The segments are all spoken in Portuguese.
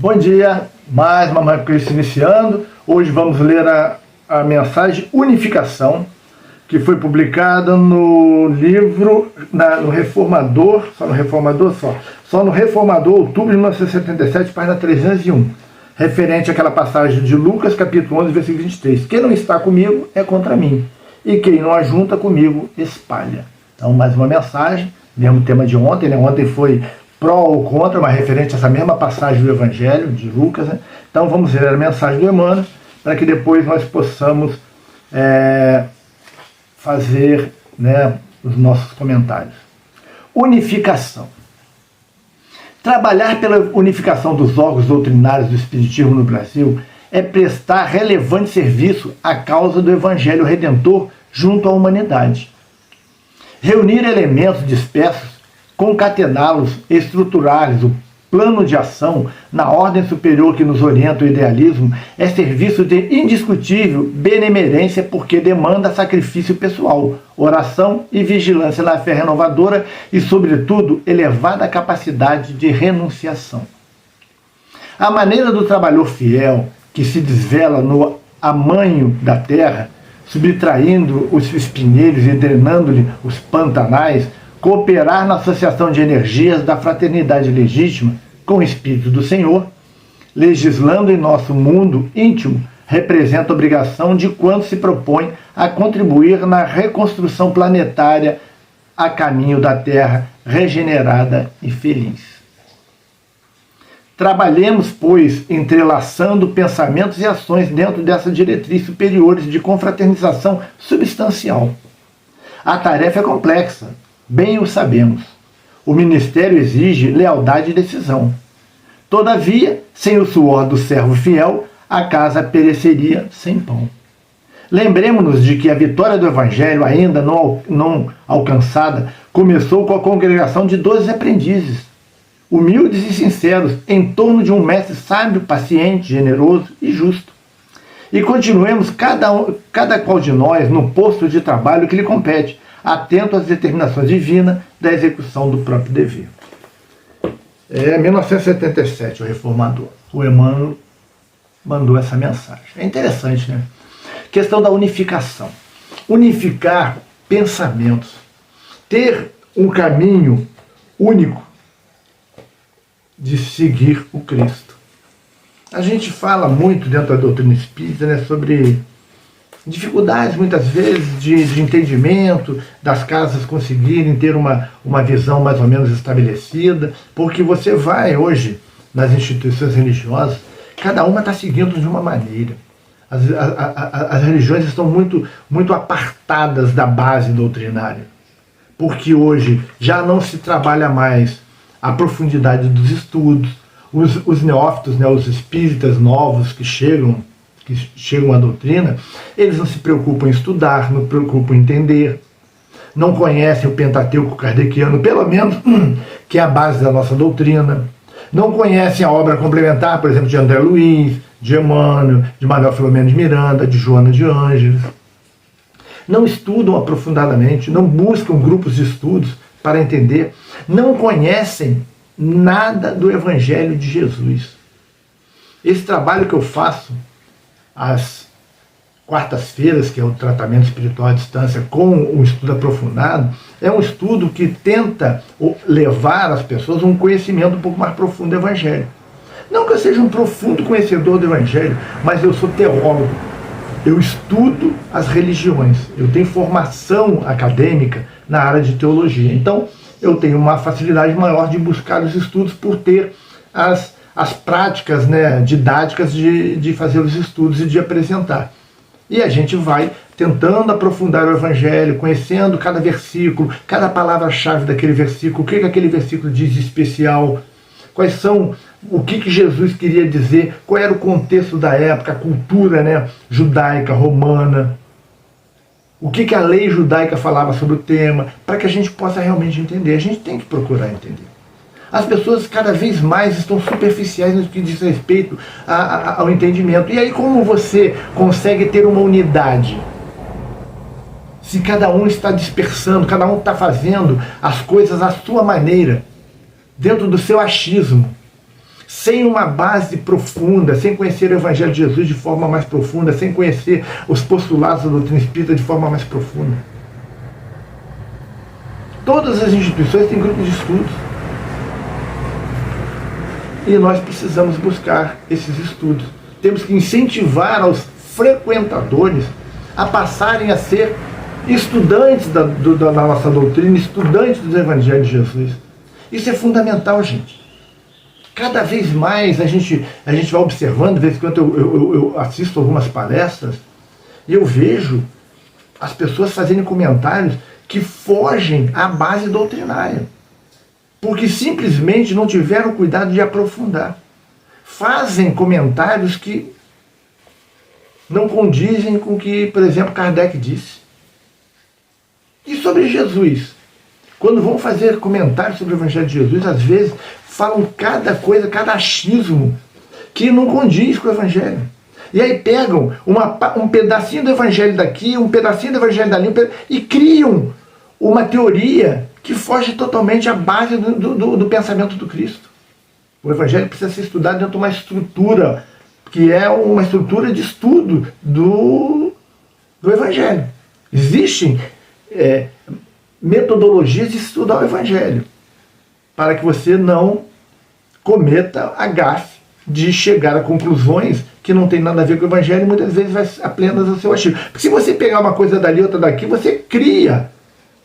Bom dia, mais uma Mamãe Cristo iniciando. Hoje vamos ler a mensagem Unificação, que foi publicada no livro, no Reformador, só no Reformador, outubro de 1977, página 301, referente àquela passagem de Lucas, capítulo 11, versículo 23. Quem não está comigo é contra mim, e quem não ajunta comigo espalha. Então, mais uma mensagem, mesmo tema de ontem, né? Ontem foi pró ou contra, mas referente a essa mesma passagem do Evangelho de Lucas, né? Então vamos ler a mensagem do Emmanuel, para que depois nós possamos fazer, né, os nossos comentários. Unificação. Trabalhar pela unificação dos órgãos doutrinários do Espiritismo no Brasil é prestar relevante serviço à causa do Evangelho Redentor junto à humanidade. Reunir elementos dispersos, concatená-los, estruturá-los, o plano de ação na ordem superior que nos orienta o idealismo é serviço de indiscutível benemerência, porque demanda sacrifício pessoal, oração e vigilância na fé renovadora e, sobretudo, elevada capacidade de renunciação. A maneira do trabalhador fiel, que se desvela no amanho da terra, subtraindo os espinheiros e drenando-lhe os pantanais, cooperar na associação de energias da fraternidade legítima com o Espírito do Senhor, legislando em nosso mundo íntimo, representa a obrigação de quanto se propõe a contribuir na reconstrução planetária a caminho da Terra regenerada e feliz. Trabalhemos, pois, entrelaçando pensamentos e ações dentro dessa diretriz superiores de confraternização substancial. A tarefa é complexa, bem o sabemos. O ministério exige lealdade e decisão. Todavia, sem o suor do servo fiel, a casa pereceria sem pão. Lembremos-nos de que a vitória do Evangelho, ainda não alcançada, começou com a congregação de 12 aprendizes, humildes e sinceros, em torno de um mestre sábio, paciente, generoso e justo. E continuemos cada qual de nós no posto de trabalho que lhe compete, atento às determinações divinas da execução do próprio dever. 1977, o Reformador. O Emmanuel mandou essa mensagem. É interessante, né? Questão da unificação. Unificar pensamentos. Ter um caminho único de seguir o Cristo. A gente fala muito dentro da doutrina espírita, né, sobre dificuldades, muitas vezes, de entendimento, das casas conseguirem ter uma visão mais ou menos estabelecida, porque você vai hoje nas instituições religiosas, cada uma está seguindo de uma maneira. As religiões estão muito apartadas da base doutrinária, porque hoje já não se trabalha mais a profundidade dos estudos, os neófitos, né, os espíritas novos que chegam à doutrina, eles não se preocupam em estudar, não se preocupam em entender, não conhecem o Pentateuco kardeciano, pelo menos, que é a base da nossa doutrina, não conhecem a obra complementar, por exemplo, de André Luiz, de Emmanuel, de Manuel Filomeno de Miranda, de Joana de Ângeles. Não estudam aprofundadamente, não buscam grupos de estudos para entender, não conhecem nada do Evangelho de Jesus. Esse trabalho que eu faço às quartas-feiras, que é o tratamento espiritual à distância com um estudo aprofundado, é um estudo que tenta levar às pessoas um conhecimento um pouco mais profundo do Evangelho. Não que eu seja um profundo conhecedor do Evangelho, mas eu sou teólogo. Eu estudo as religiões, eu tenho formação acadêmica na área de teologia. Então, eu tenho uma facilidade maior de buscar os estudos por ter as práticas, né, didáticas de fazer os estudos e de apresentar. E a gente vai tentando aprofundar o Evangelho, conhecendo cada versículo, cada palavra-chave daquele versículo, o que aquele versículo diz de especial, quais são, o que Jesus queria dizer, qual era o contexto da época, a cultura, né, judaica, romana, o que a lei judaica falava sobre o tema, para que a gente possa realmente entender. A gente tem que procurar entender. As pessoas cada vez mais estão superficiais no que diz respeito ao entendimento. E aí como você consegue ter uma unidade? Se cada um está dispersando, cada um está fazendo as coisas à sua maneira, dentro do seu achismo, sem uma base profunda, sem conhecer o Evangelho de Jesus de forma mais profunda, sem conhecer os postulados da doutrina espírita de forma mais profunda. Todas as instituições têm grupos de estudos. E nós precisamos buscar esses estudos. Temos que incentivar aos frequentadores a passarem a ser estudantes da nossa doutrina, estudantes do Evangelho de Jesus. Isso é fundamental, gente. Cada vez mais a gente vai observando, de vez em quando eu assisto algumas palestras, e eu vejo as pessoas fazendo comentários que fogem à base doutrinária, porque simplesmente não tiveram cuidado de aprofundar. Fazem comentários que não condizem com o que, por exemplo, Kardec disse. E sobre Jesus? Quando vão fazer comentários sobre o Evangelho de Jesus, às vezes falam cada coisa, cada achismo, que não condiz com o Evangelho. E aí pegam um pedacinho do Evangelho daqui, um pedacinho do Evangelho dali, e criam uma teoria que foge totalmente à base do pensamento do Cristo. O Evangelho precisa ser estudado dentro de uma estrutura, que é uma estrutura de estudo do Evangelho. Existem metodologias de estudar o Evangelho, para que você não cometa a gafe de chegar a conclusões que não tem nada a ver com o Evangelho e muitas vezes vai apenas ao seu achismo. Porque se você pegar uma coisa dali, outra daqui, você cria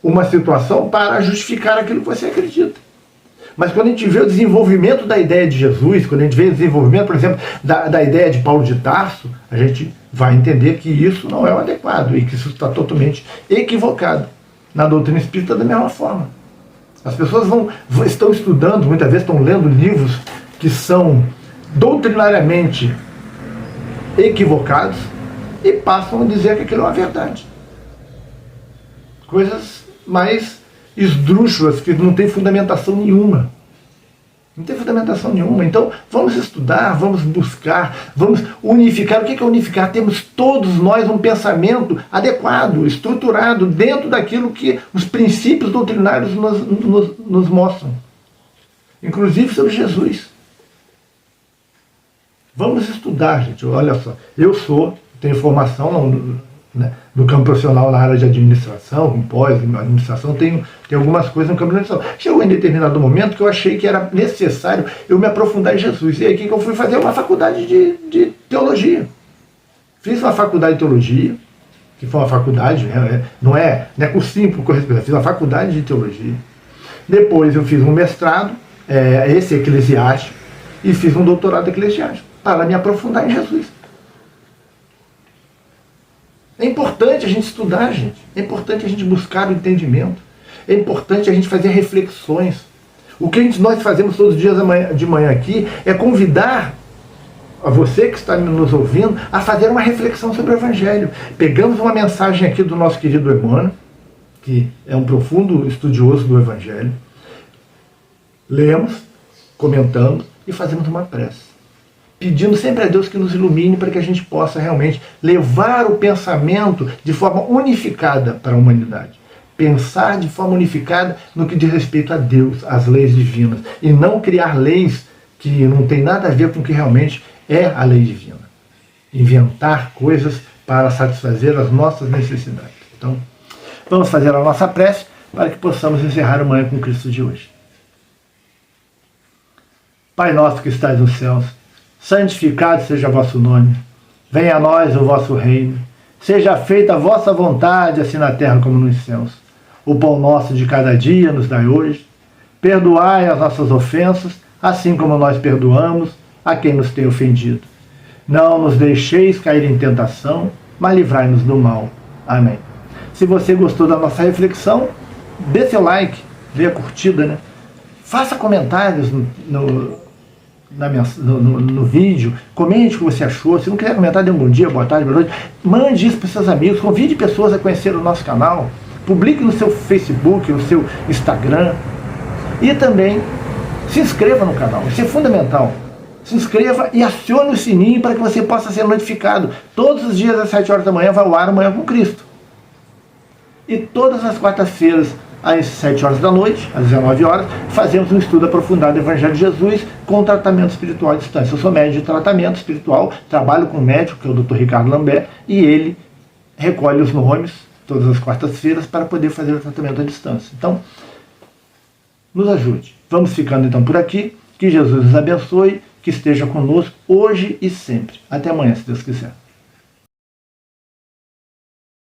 uma situação para justificar aquilo que você acredita. Mas quando a gente vê o desenvolvimento da ideia de Jesus, quando a gente vê o desenvolvimento, por exemplo, da ideia de Paulo de Tarso, a gente vai entender que isso não é o adequado e que isso está totalmente equivocado. Na doutrina espírita, da mesma forma. As pessoas estão estudando, muitas vezes estão lendo livros que são doutrinariamente equivocados e passam a dizer que aquilo é uma verdade. Coisas mais esdrúxulas, que não tem fundamentação nenhuma. Não tem fundamentação nenhuma. Então, vamos estudar, vamos buscar, vamos unificar. O que é unificar? Temos todos nós um pensamento adequado, estruturado, dentro daquilo que os princípios doutrinários nos mostram. Inclusive sobre Jesus. Tem estudar, gente. Olha só, tenho formação no campo profissional na área de administração, com pós-administração, tem algumas coisas no campo de administração. Chegou em determinado momento que eu achei que era necessário eu me aprofundar em Jesus. E aí que eu fui fazer uma faculdade de teologia. Fiz uma faculdade de teologia, que foi uma faculdade, não é cursinho por correspondência, fiz uma faculdade de teologia. Depois eu fiz um mestrado, esse eclesiástico, e fiz um doutorado eclesiástico, para me aprofundar em Jesus. É importante a gente estudar, gente. É importante a gente buscar o entendimento. É importante a gente fazer reflexões. O que nós fazemos todos os dias de manhã aqui é convidar a você que está nos ouvindo a fazer uma reflexão sobre o Evangelho. Pegamos uma mensagem aqui do nosso querido Emmanuel, que é um profundo estudioso do Evangelho, lemos, comentamos e fazemos uma prece, pedindo sempre a Deus que nos ilumine para que a gente possa realmente levar o pensamento de forma unificada para a humanidade. Pensar de forma unificada no que diz respeito a Deus, às leis divinas, e não criar leis que não tem nada a ver com o que realmente é a lei divina. Inventar coisas para satisfazer as nossas necessidades. Então, vamos fazer a nossa prece para que possamos encerrar o Manhã com Cristo de hoje. Pai nosso que estais nos céus, santificado seja o vosso nome. Venha a nós o vosso reino. Seja feita a vossa vontade, assim na terra como nos céus. O pão nosso de cada dia nos dai hoje. Perdoai as nossas ofensas, assim como nós perdoamos a quem nos tem ofendido. Não nos deixeis cair em tentação, mas livrai-nos do mal. Amém. Se você gostou da nossa reflexão, dê seu like, dê a curtida, né? Faça comentários no vídeo, comente o que você achou. Se não quiser comentar, dê um bom dia, boa tarde, boa noite. Mande isso para os seus amigos, convide pessoas a conhecer o nosso canal, publique no seu Facebook, no seu Instagram, e também se inscreva no canal, isso é fundamental. Se inscreva e acione o sininho para que você possa ser notificado. Todos os dias às 7 horas da manhã vai ao ar o Manhã com Cristo. E todas as quartas-feiras às 7 horas da noite, às 19 horas, fazemos um estudo aprofundado do Evangelho de Jesus com tratamento espiritual à distância. Eu sou médico de tratamento espiritual, trabalho com um médico, que é o Dr. Ricardo Lambert, e ele recolhe os nomes todas as quartas-feiras para poder fazer o tratamento à distância. Então, nos ajude. Vamos ficando então por aqui. Que Jesus nos abençoe, que esteja conosco hoje e sempre. Até amanhã, se Deus quiser.